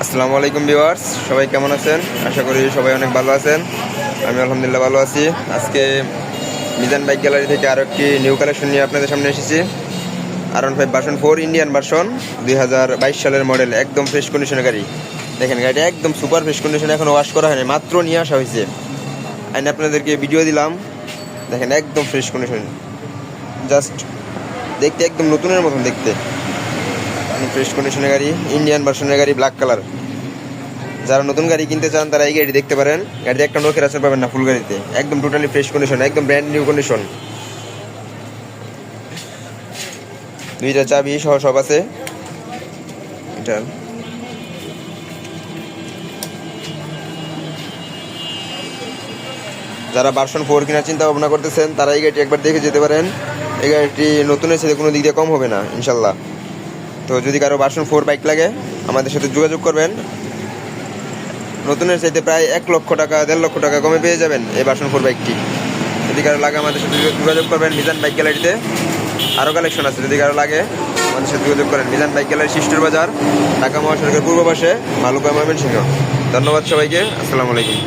আসসালামু আলাইকুম ভিউয়ার্স, সবাই কেমন আছেন? আশা করি সবাই অনেক ভালো আছেন। আমি আলহামদুলিল্লাহ ভালো আছি। আজকে মিজান বাইক গ্যালারি থেকে আরও একটি নিউ কালেকশন নিয়ে আপনাদের সামনে এসেছি। R15 ভার্সন 4 ইন্ডিয়ান ভার্সন 2022 সালের মডেল, একদম ফ্রেশ কন্ডিশনের গাড়ি। দেখেন গাড়িটা একদম সুপার ফ্রেশ কন্ডিশনে, এখনও ওয়াশ করা হয়নি, মাত্র নিয়ে আসা হয়েছে। আমি আপনাদেরকে ভিডিও দিলাম, দেখেন একদম ফ্রেশ কন্ডিশন, জাস্ট দেখতে একদম নতুনের মতন দেখতে। ফ্রেশ কন্ডিশনের গাড়ি, ইন্ডিয়ান ভার্সনের গাড়ি, ব্ল্যাক কালার। যারা নতুন গাড়ি কিনতে চান তারা এই গাড়ি দেখতে পারেন। গাড়িতে একটা নখের আসর পাবেন না ফুল গাড়িতে, একদম টোটালি ফ্রেশ কন্ডিশন, একদম ব্র্যান্ড নিউ কন্ডিশন। দুইটা চাবি সহ সব আছে এটা। যারা ভার্সন 4 কেনার চিন্তা ভাবনা করতেছেন তারা এই গাড়িটি একবার দেখে যেতে পারেন। এই গাড়িটি নতুনের সাথে কোনো দিক দিয়ে কম হবে না ইনশাল্লাহ। তো যদি কারো ভার্সন 4 বাইক লাগে আমাদের সাথে যোগাযোগ করবেন। নতুনের চাইতে প্রায় 1 লক্ষ টাকা 1.5 লক্ষ টাকা কমে পেয়ে যাবেন এই ভার্সন 4 বাইকটি। যদি কারো লাগে আমাদের সাথে যোগাযোগ করবেন মিজান বাইক গ্যালারিতে। আরও কালেকশন আছে, যদি কারো লাগে আমাদের সাথে যোগাযোগ করেন। মিজান বাইক গ্যালারি, শিষ্টুর বাজার, ঢাকা মহাসড়কের পূর্ব পাশে, ভালুকা, ময়মনসিংহ। ধন্যবাদ সবাইকে, আসসালামু আলাইকুম।